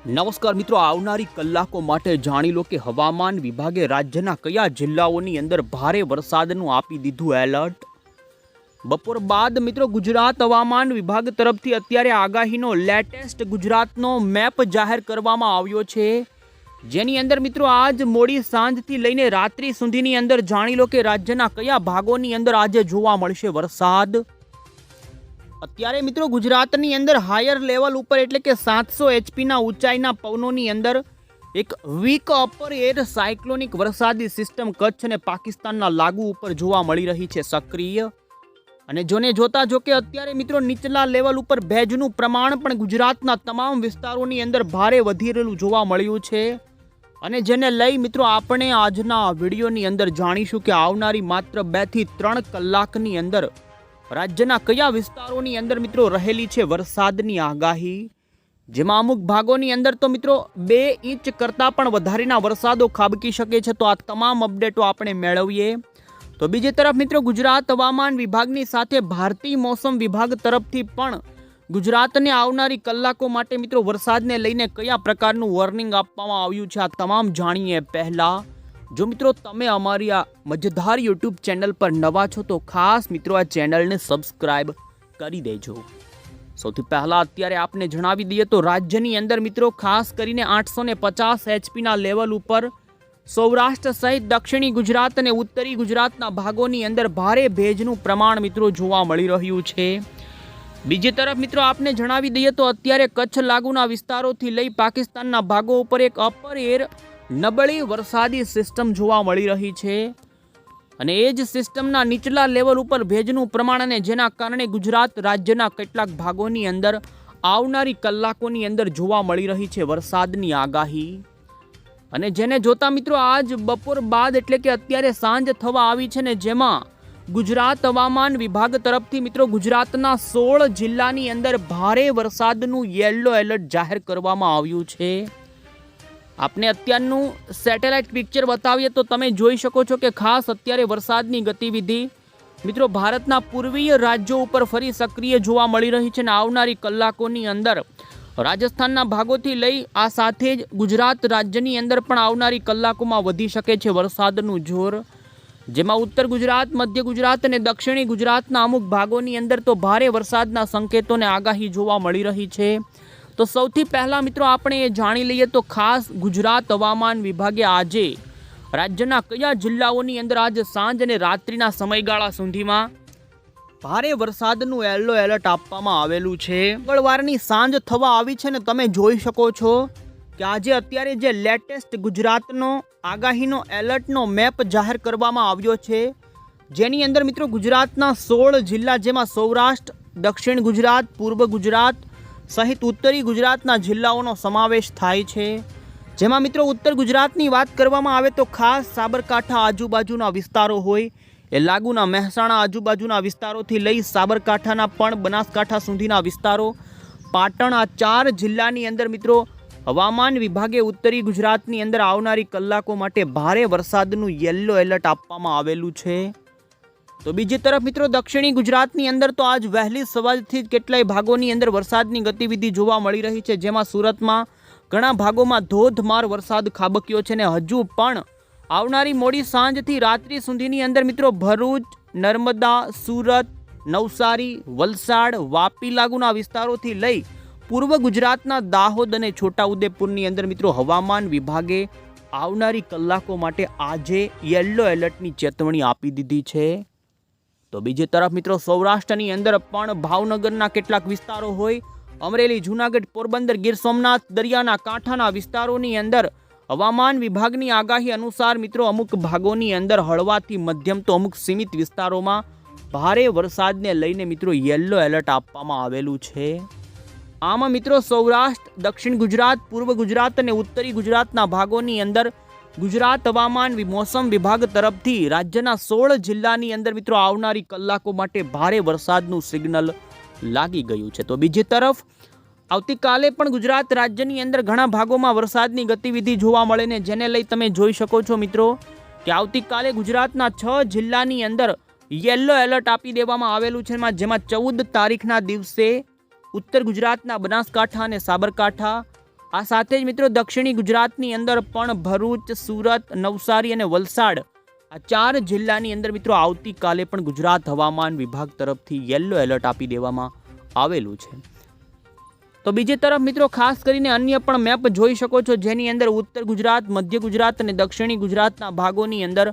નમસ્કાર મિત્રો, આવનારી કલાકો માટે જાણી લો કે હવામાન વિભાગે રાજ્યના કયા જિલ્લાઓની અંદર ભારે વરસાદનું આપી દીધું એલર્ટ। બપોર બાદ મિત્રો ગુજરાત હવામાન વિભાગ તરફથી અત્યારે આગાહીનો લેટેસ્ટ ગુજરાતનો મેપ જાહેર કરવામાં આવ્યો છે, જેની અંદર મિત્રો આજ મોડી સાંજથી લઈને રાત્રિ સુધીની અંદર જાણી લો કે રાજ્યના કયા ભાગોની અંદર આજે જોવા મળશે વરસાદ। અત્યારે મિત્રો ગુજરાતની અંદર હાયર લેવલ ઉપર એટલે કે 700 એચપીના ઊંચાઈના પવનોની અંદર એક વીક અપર એર સાયક્લોનિક વરસાદી સિસ્ટમ કચ્છ અને પાકિસ્તાનના લાગુ ઉપર જોવા મળી રહી છે સક્રિય। અને જોતા જો કે અત્યારે મિત્રો નીચલા લેવલ ઉપર ભેજનું પ્રમાણ પણ ગુજરાતના તમામ વિસ્તારોની અંદર ભારે વધી રહેલું જોવા મળ્યું છે, અને જેને લઈ મિત્રો આપણે આજના વિડીયોની અંદર જાણીશું કે આવનારી માત્ર 2 થી 3 કલાકની અંદર રાજ્યના કયા વિસ્તારોની અંદર મિત્રો રહેલી છે વરસાદની આગાહી, જેમાં અમુક ભાગોની અંદર તો મિત્રો 2 ઇંચ કરતાં પણ વધારેના વરસાદો ખાબકી શકે છે। તો આ તમામ અપડેટો આપણે મેળવીએ। તો બીજી તરફ મિત્રો ગુજરાત હવામાન વિભાગની સાથે ભારતીય મોસમ વિભાગ તરફથી પણ ગુજરાતને આવનારી કલાકો માટે મિત્રો વરસાદને લઈને કયા પ્રકારનું વોર્નિંગ આપવામાં આવ્યું છે આ તમામ જાણીએ પહેલાં। જો મિત્રો તમે અમારી આ મજેદાર યુટ્યુબ ચેનલ પર નવા છો તો ખાસ મિત્રો આ ચેનલને સબસ્ક્રાઇબ કરી દેજો। સૌથી પહેલાં અત્યારે આપને જણાવી દઈએ તો રાજ્યની અંદર મિત્રો ખાસ કરીને 850 એચપીના લેવલ ઉપર સૌરાષ્ટ્ર સહિત દક્ષિણી ગુજરાત અને ઉત્તરી ગુજરાતના ભાગોની અંદર ભારે ભેજનું પ્રમાણ મિત્રો જોવા મળી રહ્યું છે। બીજી તરફ મિત્રો આપને જણાવી દઈએ તો અત્યારે કચ્છ લાગુના વિસ્તારોથી લઈ પાકિસ્તાનના ભાગો ઉપર એક અપર એર નબળી વરસાદી સિસ્ટમ જોવા મળી રહી છે, અને એ જ સિસ્ટમના નીચલા લેવલ ઉપર ભેજનું પ્રમાણ અને જેના કારણે ગુજરાત રાજ્યના કેટલાક ભાગોની અંદર આવનારી કલાકોની અંદર જોવા મળી રહી છે વરસાદની આગાહી। અને જેને જોતા મિત્રો આજ બપોર બાદ એટલે કે અત્યારે સાંજ થવા આવી છે ને, જેમાં ગુજરાત હવામાન વિભાગ તરફથી મિત્રો ગુજરાતના 16 જિલ્લાની અંદર ભારે વરસાદનું યલો એલર્ટ જાહેર કરવામાં આવ્યું છે। આપને અત્યારનું સેટેલાઇટ પિક્ચર બતાવીએ તો તમે જોઈ શકો છો કે ખાસ અત્યારે વરસાદની ગતિવિધિ મિત્રો ભારતના પૂર્વીય રાજ્યો ઉપર ફરી સક્રિય જોવા મળી રહી છે, અને આવનારી કલાકોની અંદર રાજસ્થાનના ભાગોથી લઈ આ સાથે જ ગુજરાત રાજ્યની અંદર પણ આવનારી કલાકોમાં વધી શકે છે વરસાદનું જોર, જેમાં ઉત્તર ગુજરાત, મધ્ય ગુજરાત અને દક્ષિણી ગુજરાતના અમુક ભાગોની અંદર તો ભારે વરસાદના સંકેતોને આગાહી જોવા મળી રહી છે। તો સૌથી પહેલાં મિત્રો આપણે એ જાણી લઈએ તો ખાસ ગુજરાત હવામાન વિભાગે આજે રાજ્યના કયા જિલ્લાઓની અંદર આજે સાંજ અને રાત્રિના સમયગાળા સુધીમાં ભારે વરસાદનું યલો એલર્ટ આપવામાં આવેલું છે। મંગળવારની સાંજ થવા આવી છે ને તમે જોઈ શકો છો કે આજે અત્યારે જે લેટેસ્ટ ગુજરાતનો આગાહીનો એલર્ટનો મેપ જાહેર કરવામાં આવ્યો છે, જેની અંદર મિત્રો ગુજરાતના 16 જિલ્લા જેમાં સૌરાષ્ટ્ર, દક્ષિણ ગુજરાત, પૂર્વ ગુજરાત સહિત ઉત્તરી ગુજરાતના જિલ્લાઓનો સમાવેશ થાય છે, જેમાં મિત્રો ઉત્તર ગુજરાતની વાત કરવામાં આવે તો ખાસ સાબરકાંઠા આજુબાજુના વિસ્તારો હોય એ લાગુના મહેસાણા આજુબાજુના વિસ્તારોથી લઈ સાબરકાંઠાના પણ બનાસકાંઠા સુધીના વિસ્તારો, પાટણ, આ 4 જિલ્લાની અંદર મિત્રો હવામાન વિભાગે ઉત્તરી ગુજરાતની અંદર આવનારી કલાકો માટે ભારે વરસાદનું યલો એલર્ટ આપવામાં આવેલું છે। તો બીજી તરફ મિત્રો દક્ષિણી ગુજરાતની અંદર તો આજ વહેલી સવારથી જ કેટલાય ભાગોની અંદર વરસાદની ગતિવિધિ જોવા મળી રહી છે, જેમાં સુરતમાં ઘણા ભાગોમાં ધોધમાર વરસાદ ખાબક્યો છે, ને હજુ પણ આવનારી મોડી સાંજથી રાત્રિ સુધીની અંદર મિત્રો ભરૂચ, નર્મદા, સુરત, નવસારી, વલસાડ, વાપી લાગુના વિસ્તારોથી લઈ પૂર્વ ગુજરાતના દાહોદ અને છોટાઉદેપુરની અંદર મિત્રો હવામાન વિભાગે આવનારી કલાકો માટે આજે યલો એલર્ટની ચેતવણી આપી દીધી છે। તો બીજી તરફ મિત્રો સૌરાષ્ટ્રની અંદર પણ ભાવનગરના કેટલાક વિસ્તારો હોય, અમરેલી, જૂનાગઢ, પોરબંદર, ગીર સોમનાથ દરિયાના કાંઠાના વિસ્તારોની અંદર હવામાન વિભાગની આગાહી અનુસાર મિત્રો અમુક ભાગોની અંદર હળવાથી મધ્યમ તો અમુક સીમિત વિસ્તારોમાં ભારે વરસાદને લઈને મિત્રો યલો એલર્ટ આપવામાં આવેલું છે। આમાં મિત્રો સૌરાષ્ટ્ર, દક્ષિણ ગુજરાત, પૂર્વ ગુજરાત અને ઉત્તરી ગુજરાતના ભાગોની અંદર ગુજરાત હવામાન મોસમ વિભાગ તરફથી રાજ્યના 16 જિલ્લાની અંદર મિત્રો આવનારી કલાકો માટે ભારે વરસાદનું સિગ્નલ લાગી ગયું છે। તો બીજી તરફ આવતીકાલે પણ ગુજરાત રાજ્યની અંદર ઘણા ભાગોમાં વરસાદની ગતિવિધિ જોવા મળે ને, જેને લઈ તમે જોઈ શકો છો મિત્રો કે આવતીકાલે ગુજરાતના 6 જિલ્લાની અંદર યલો એલર્ટ આપી દેવામાં આવેલું છે, જેમાં 14 તારીખના દિવસે ઉત્તર ગુજરાતના બનાસકાંઠા અને સાબરકાંઠા, આ સાથે જ મિત્રો દક્ષિણી ગુજરાતની અંદર પણ ભરૂચ, સુરત, નવસારી અને વલસાડ આ 4 જિલ્લાની અંદર મિત્રો આવતીકાલે પણ ગુજરાત હવામાન વિભાગ તરફથી યલો એલર્ટ આપી દેવામાં આવેલું છે। તો બીજી તરફ મિત્રો ખાસ કરીને અન્ય પણ મેપ જોઈ શકો છો, જેની અંદર ઉત્તર ગુજરાત, મધ્ય ગુજરાત અને દક્ષિણી ગુજરાતના ભાગોની અંદર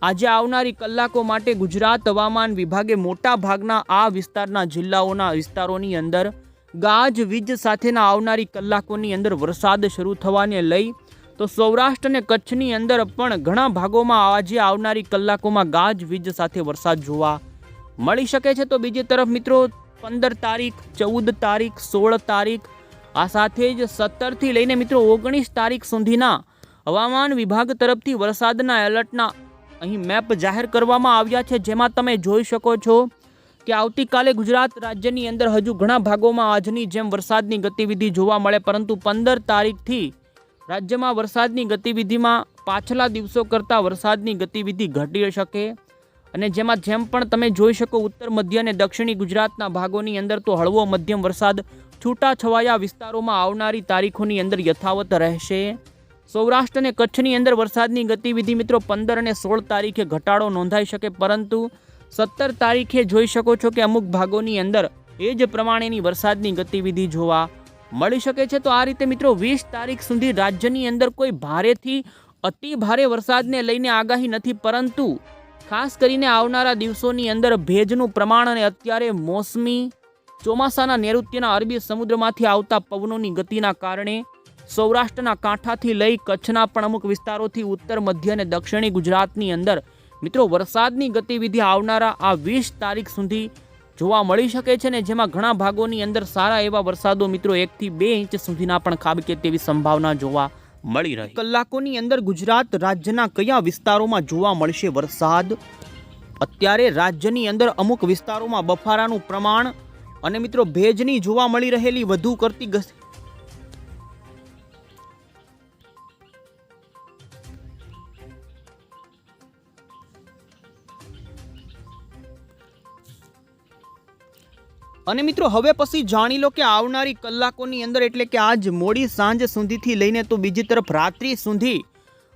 આજે આવનારી કલાકો માટે ગુજરાત હવામાન વિભાગે મોટા ભાગના આ વિસ્તારના વિસ્તારોની અંદર ગાજવીજ સાથેના આવનારી કલાકોની અંદર વરસાદ શરૂ થવાને લઈ તો સૌરાષ્ટ્ર અને કચ્છની અંદર પણ ઘણા ભાગોમાં આજે આવનારી કલાકોમાં ગાજવીજ સાથે વરસાદ જોવા મળી શકે છે। તો બીજી તરફ મિત્રો 15 તારીખ, 14 તારીખ, 16 તારીખ આ સાથે જ 17 થી લઈને મિત્રો 19 તારીખ સુધીના હવામાન વિભાગ તરફથી વરસાદના એલર્ટના અહીં મેપ જાહેર કરવામાં આવ્યા છે, જેમાં તમે જોઈ શકો છો કે આવતીકાલે ગુજરાત રાજ્યની અંદર હજુ ઘણા ભાગોમાં આજની જેમ વરસાદની ગતિવિધિ જોવા મળે, પરંતુ 15 તારીખથી રાજ્યમાં વરસાદની ગતિવિધિમાં પાછલા દિવસો કરતાં વરસાદની ગતિવિધિ ઘટી શકે અને જેમ પણ તમે જોઈ શકો ઉત્તર, મધ્ય અને દક્ષિણી ગુજરાતના ભાગોની અંદર તો હળવો મધ્યમ વરસાદ છૂટાછવાયા વિસ્તારોમાં આવનારી તારીખોની અંદર યથાવત રહેશે। સૌરાષ્ટ્ર અને કચ્છની અંદર વરસાદની ગતિવિધિ મિત્રો 15 અને 16 તારીખે ઘટાડો નોંધાઈ શકે, પરંતુ 17 તારીખે જોઈ શકો છો કે અમુક ભાગોની અંદર એ જ પ્રમાણેની વરસાદની ગતિવિધિ જોવા મળી શકે છે। તો આ રીતે મિત્રો 20 તારીખ સુધી રાજ્યની અંદર કોઈ ભારેથી અતિ ભારે વરસાદને લઈને આગાહી નથી, પરંતુ ખાસ કરીને આવનારા દિવસોની અંદર ભેજનું પ્રમાણ અને અત્યારે મોસમી ચોમાસાના નૈઋત્યના અરબી સમુદ્રમાંથી આવતા પવનોની ગતિના કારણે સૌરાષ્ટ્રના કાંઠાથી લઈ કચ્છના પણ અમુક વિસ્તારોથી ઉત્તર, મધ્ય અને દક્ષિણી ગુજરાતની અંદર મિત્રો વરસાદની ગતિવિધિ આવનારા આ 20 તારીખ સુધી જોવા મળી શકે છે ને જેમાં ઘણા ભાગોની અંદર સારા એવા વરસાદો મિત્રો 1 થી 2 ઇંચ સુધીના પણ ખાબકે તેવી સંભાવના જોવા મળી રહી। કલાકોની અંદર ગુજરાત રાજ્યના કયા વિસ્તારોમાં જોવા મળશે વરસાદ? અત્યારે રાજ્યની અંદર અમુક વિસ્તારોમાં બફારાનું પ્રમાણ અને મિત્રો ભેજની જોવા મળી રહેલી વધુ કરતી અને મિત્રો હવે પછી જાણી લો કે આવનારી કલાકોની અંદર એટલે કે આજ મોડી સાંજ સુધીથી લઈને તો બીજી તરફ રાત્રિ સુધી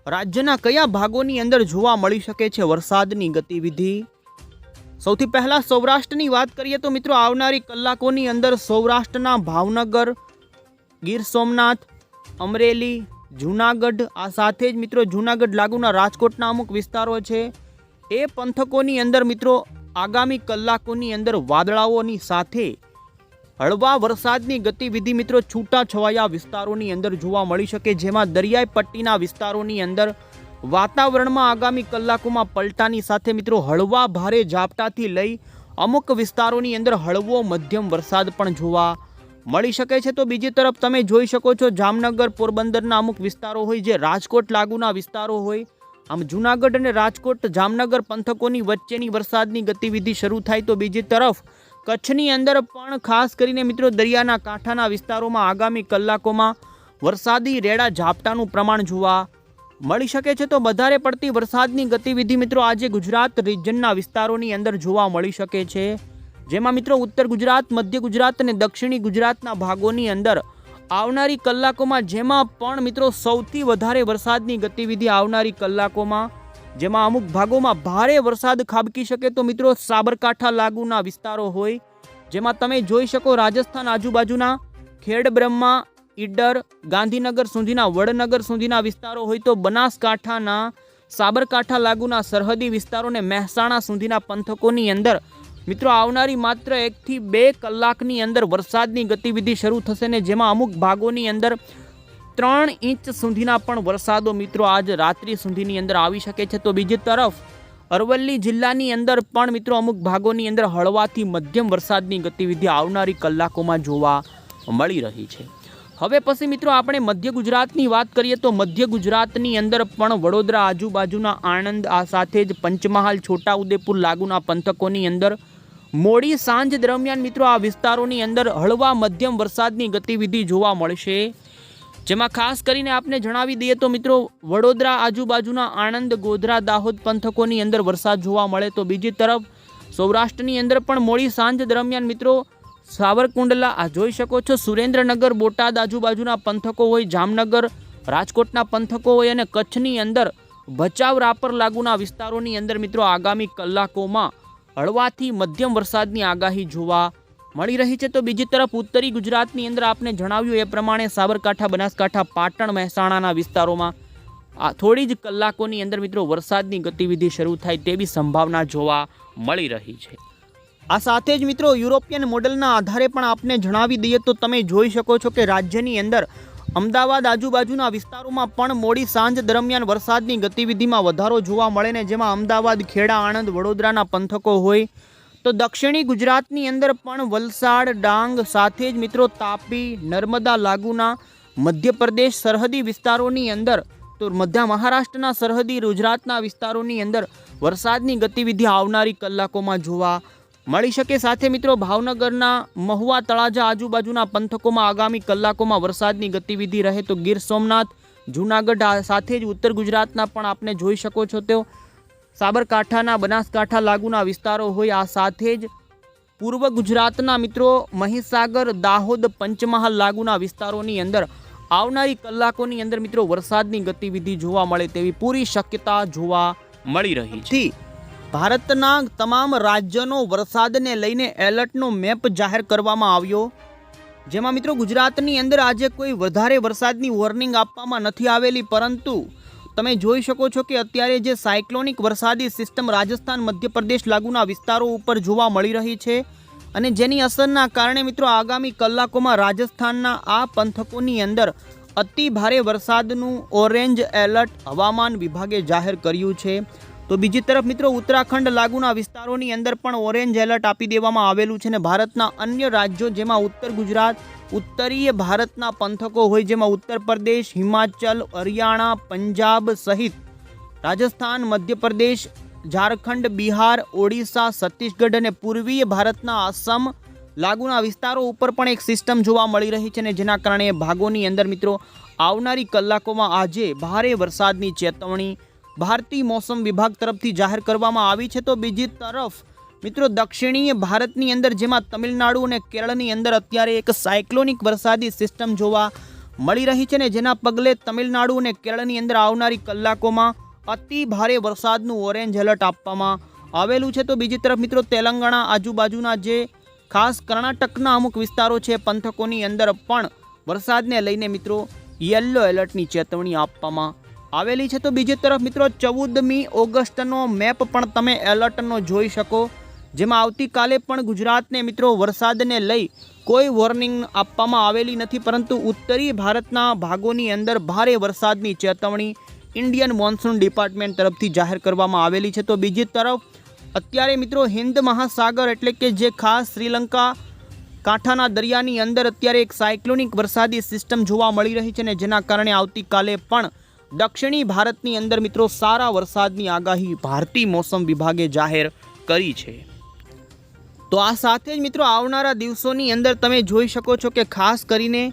રાજ્યના કયા ભાગોની અંદર જોવા મળી શકે છે વરસાદની ગતિવિધિ। સૌથી પહેલા સૌરાષ્ટ્રની વાત કરીએ તો મિત્રો આવનારી કલાકોની અંદર સૌરાષ્ટ્રના ભાવનગર, ગીર સોમનાથ, અમરેલી, જૂનાગઢ આ સાથે જ મિત્રો જૂનાગઢ લાગુના રાજકોટના અમુક વિસ્તારો છે એ પંથકોની અંદર મિત્રો આગામી કલાકોની અંદર વાદળાઓની સાથે હળવા વરસાદની ગતિવિધિ મિત્રો છૂટાછવાયા વિસ્તારોની અંદર જોવા મળી શકે, જેમાં દરિયાઈ પટ્ટીના વિસ્તારોની અંદર વાતાવરણમાં આગામી કલાકોમાં પલટાની સાથે મિત્રો હળવા ભારે ઝાપટાથી લઈ અમુક વિસ્તારોની અંદર હળવો મધ્યમ વરસાદ પણ જોવા મળી શકે છે। તો બીજી તરફ તમે જોઈ શકો છો જામનગર, પોરબંદરના અમુક વિસ્તારો હોય જે રાજકોટ લાગુના વિસ્તારો હોય, આમ જૂનાગઢ અને રાજકોટ, જામનગર પંથકોની વચ્ચેની વરસાદની ગતિવિધિ શરૂ થાય તો બીજી તરફ કચ્છની અંદર પણ ખાસ કરીને મિત્રો દરિયાના કાંઠાના વિસ્તારોમાં આગામી કલાકોમાં વરસાદી રેડા ઝાપટાનું પ્રમાણ જોવા મળી શકે છે। તો વધારે પડતી વરસાદની ગતિવિધિ મિત્રો આજે ગુજરાત રિજનના વિસ્તારોની અંદર જોવા મળી શકે છે, જેમાં મિત્રો ઉત્તર ગુજરાત, મધ્ય ગુજરાત અને દક્ષિણી ગુજરાતના ભાગોની અંદર આવનારી કલાકોમાં જેમાં પણ મિત્રો સૌથી વધારે વરસાદની ગતિવિધિ આવનારી કલાકોમાં જેમાં અમુક ભાગોમાં ભારે વરસાદ ખાબકી શકે તો મિત્રો સાબરકાંઠા લાગુના વિસ્તારો હોય, જેમાં તમે જોઈ શકો રાજસ્થાન આજુબાજુના ખેડબ્રહ્મા, ઈડર, ગાંધીનગર સુધીના, વડનગર સુધીના વિસ્તારો હોય તો બનાસકાંઠાના સાબરકાંઠા લાગુના સરહદી વિસ્તારો અને મહેસાણા સુધીના પંથકોની અંદર મિત્રો આવનારી માત્ર 1 થી 2 કલાકની અંદર વરસાદની ગતિવિધિ શરૂ થશે ને જેમાં અમુક ભાગોની અંદર 3 ઇંચ સુધીના પણ વરસાદો મિત્રો આજ રાત્રિ સુધીની અંદર આવી શકે છે। તો બીજી તરફ અરવલ્લી જિલ્લાની અંદર પણ મિત્રો અમુક ભાગોની અંદર હળવાથી મધ્યમ વરસાદની ગતિવિધિ આવનારી કલાકોમાં જોવા મળી રહી છે। હવે પછી મિત્રો આપણે મધ્ય ગુજરાતની વાત કરીએ તો મધ્ય ગુજરાતની અંદર પણ વડોદરા આજુબાજુના આણંદ આ સાથે જ પંચમહાલ, છોટાઉદેપુર લાગુના પંથકોની અંદર મોડી સાંજ દરમિયાન મિત્રો આ વિસ્તારોની અંદર હળવા મધ્યમ વરસાદની ગતિવિધિ જોવા મળશે, જેમાં ખાસ કરીને આપને જણાવી દઈએ તો મિત્રો વડોદરા આજુબાજુના આણંદ, ગોધરા, દાહોદ પંથકોની અંદર વરસાદ જોવા મળે તો બીજી તરફ સૌરાષ્ટ્રની અંદર પણ મોડી સાંજ દરમિયાન મિત્રો સાવરકુંડલા આ જોઈ શકો છો, સુરેન્દ્રનગર, બોટાદ આજુબાજુના પંથકો હોય, જામનગર, રાજકોટના પંથકો હોય અને કચ્છની અંદર ભચાઉ, રાપર લાગુના વિસ્તારોની અંદર મિત્રો આગામી કલાકોમાં હળવાથી મધ્યમ વરસાદની આગાહી જોવા મળી રહી છે. તો બીજી તરફ ઉત્તરી ગુજરાતની અંદર આપને જણાવ્યું એ પ્રમાણે સાબરકાંઠા, બનાસકાંઠા, પાટણ, મહેસાણાના વિસ્તારોમાં આ થોડી જ કલાકોની અંદર મિત્રો વરસાદની ગતિવિધિ શરૂ થાય તેવી સંભાવના જોવા મળી રહી છે. આ સાથે જ મિત્રો યુરોપિયન મોડલના આધારે પણ આપને જણાવી દઈએ તો તમે જોઈ શકો છો કે રાજ્યની અંદર અમદાવાદ આજુબાજુના વિસ્તારોમાં પણ મોડી સાંજ દરમિયાન વરસાદની ગતિવિધિમાં વધારો જોવા મળે ને જેમાં અમદાવાદ, ખેડા, આણંદ, વડોદરાના પંથકો હોય તો દક્ષિણી ગુજરાતની અંદર પણ વલસાડ, ડાંગ સાથે જ મિત્રો તાપી, નર્મદા લાગુના મધ્યપ્રદેશ સરહદી વિસ્તારોની અંદર તો મધ્ય મહારાષ્ટ્રના સરહદી ગુજરાતના વિસ્તારોની અંદર વરસાદની ગતિવિધિ આવનારી કલાકોમાં જોવા મળી શકે. સાથે મિત્રો ભાવનગરના મહુવા, તળાજા આજુબાજુના પંથકોમાં આગામી કલાકોમાં વરસાદની ગતિવિધિ રહે તો ગીર સોમનાથ, જૂનાગઢ સાથે જ ઉત્તર ગુજરાતના પણ આપને જોઈ શકો છો તો સાબરકાંઠાના, બનાસકાંઠા લાગુના વિસ્તારો હોય. આ સાથે જ પૂર્વ ગુજરાતના મિત્રો મહીસાગર, દાહોદ, પંચમહાલ લાગુના વિસ્તારોની અંદર આવનારી કલાકોની અંદર મિત્રો વરસાદની ગતિવિધિ જોવા મળે તેવી પૂરી શક્યતા જોવા મળી રહી છે. ભારતના તમામ રાજ્યોનો વરસાદને લઈને એલર્ટનો મેપ જાહેર કરવામાં આવ્યો, જેમાં મિત્રો ગુજરાતની અંદર આજે કોઈ વધારે વરસાદની વોર્નિંગ આપવામાં નથી આવેલી, પરંતુ તમે જોઈ શકો છો કે અત્યારે જે સાયક્લોનિક વરસાદી સિસ્ટમ રાજસ્થાન, મધ્યપ્રદેશ લાગુના વિસ્તારો ઉપર જોવા મળી રહી છે અને જેની અસરના કારણે મિત્રો આગામી કલાકોમાં રાજસ્થાનના આ પંથકોની અંદર અતિ ભારે વરસાદનું ઓરેન્જ એલર્ટ હવામાન વિભાગે જાહેર કર્યું છે. તો બીજી તરફ મિત્રો ઉત્તરાખંડ લાગુના વિસ્તારોની અંદર પણ ઓરેન્જ એલર્ટ આપી દેવામાં આવેલું છે અને ભારતના અન્ય રાજ્યો જેમાં ઉત્તર ગુજરાત, ઉત્તરીય ભારતના પંથકો હોય જેમાં ઉત્તર પ્રદેશ, હિમાચલ, હરિયાણા, પંજાબ સહિત રાજસ્થાન, મધ્યપ્રદેશ, ઝારખંડ, બિહાર, ઓડિશા, છત્તીસગઢ અને પૂર્વીય ભારતના આસામ લાગુના વિસ્તારો ઉપર પણ એક સિસ્ટમ જોવા મળી રહી છે અને જેના કારણે ભાગોની અંદર મિત્રો આવનારી કલાકોમાં આજે ભારે વરસાદની ચેતવણી ભારતીય મોસમ વિભાગ તરફથી જાહેર કરવામાં આવી છે. તો બીજી તરફ મિત્રો દક્ષિણીય ભારતની અંદર જેમાં તમિલનાડુ અને કેરળની અંદર અત્યારે એક સાયક્લોનિક વરસાદી સિસ્ટમ જોવા મળી રહી છે ને જેના પગલે તમિલનાડુ અને કેરળની અંદર આવનારી કલાકોમાં અતિ ભારે વરસાદનું ઓરેન્જ એલર્ટ આપવામાં આવેલું છે. તો બીજી તરફ મિત્રો તેલંગાણા આજુબાજુના જે ખાસ કર્ણાટકના અમુક વિસ્તારો છે પંથકોની અંદર પણ વરસાદને લઈને મિત્રો યલો એલર્ટની ચેતવણી આપવામાં આવેલી છે. તો બીજી તરફ મિત્રો 14મી ઓગસ્ટનો મેપ પણ તમે એલર્ટનો જોઈ શકો, જેમાં આવતીકાલે પણ ગુજરાતને મિત્રો વરસાદને લઈ કોઈ વોર્નિંગ આપવામાં આવેલી નથી, પરંતુ ઉત્તરી ભારતના ભાગોની અંદર ભારે વરસાદની ચેતવણી ઇન્ડિયન મોન્સૂન ડિપાર્ટમેન્ટ તરફથી જાહેર કરવામાં આવેલી છે. તો બીજી તરફ અત્યારે મિત્રો હિન્દ મહાસાગર એટલે કે જે ખાસ શ્રીલંકા કાંઠાના દરિયાની અંદર અત્યારે એક સાયક્લોનિક વરસાદી સિસ્ટમ જોવા મળી રહી છે અને જેના કારણે આવતીકાલે પણ દક્ષિણી ભારતની અંદર મિત્રો સારા વરસાદની આગાહી ભારતીય મોસમ વિભાગે જાહેર કરી છે. તો આ સાથે જ મિત્રો આવનારા દિવસોની અંદર તમે જોઈ શકો છો કે ખાસ કરીને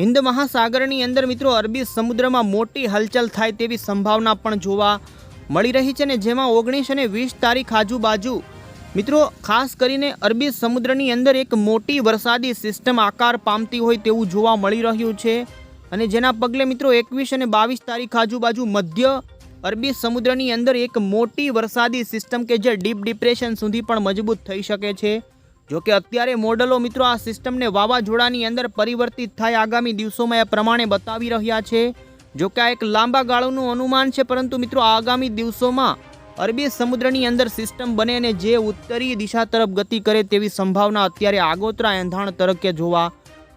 હિન્દ મહાસાગરની અંદર મિત્રો અરબી સમુદ્રમાં મોટી હલચલ થાય તેવી સંભાવના પણ જોવા મળી રહી છે ને જેમાં 19 અને 20 તારીખ આજુબાજુ મિત્રો ખાસ કરીને અરબી સમુદ્રની અંદર એક મોટી વરસાદી સિસ્ટમ આકાર પામતી હોય તેવું જોવા મળી રહ્યું છે અને જેના પગલે મિત્રો 21 અને 22 તારીખ આજુબાજુ મધ્ય અરબી સમુદ્રની અંદર એક મોટી વરસાદી સિસ્ટમ કે જે ડીપ ડિપ્રેશન સુધી પણ મજબૂત થઈ શકે છે. જોકે અત્યારે મોડલો મિત્રો આ સિસ્ટમને વાવાઝોડાની અંદર પરિવર્તિત થાય આગામી દિવસોમાં એ પ્રમાણે બતાવી રહ્યા છે. જોકે આ એક લાંબા ગાળાનું અનુમાન છે, પરંતુ મિત્રો આગામી દિવસોમાં અરબી સમુદ્રની અંદર સિસ્ટમ બને અને જે ઉત્તરીય દિશા તરફ ગતિ કરે તેવી સંભાવના અત્યારે આગોતરા એંધાણ તરકે જોવા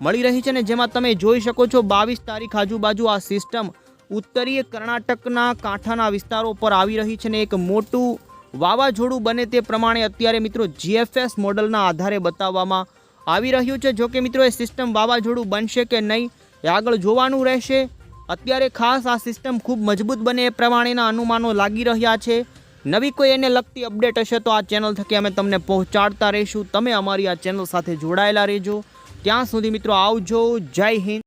મળી રહી છે ને જેમાં તમે જોઈ શકો છો 22 તારીખ આજુબાજુ આ સિસ્ટમ ઉત્તરીય કર્ણાટકના કાંઠાના વિસ્તારો પર આવી રહી છે ને એક મોટું વાવાઝોડું બને તે પ્રમાણે અત્યારે મિત્રો GFS મોડલના આધારે બતાવવામાં આવી રહ્યું છે. જોકે મિત્રો એ સિસ્ટમ વાવાઝોડું બનશે કે નહીં એ આગળ જોવાનું રહેશે. અત્યારે ખાસ આ સિસ્ટમ ખૂબ મજબૂત બને એ પ્રમાણેના અનુમાનો લાગી રહ્યા છે. નવી કોઈ એને લગતી અપડેટ હશે તો આ ચેનલ થકી અમે તમને પહોંચાડતા રહીશું. તમે અમારી આ ચેનલ સાથે જોડાયેલા રહેજો. ત્યાં સુધી મિત્રો આવજો. જય હિન્દ.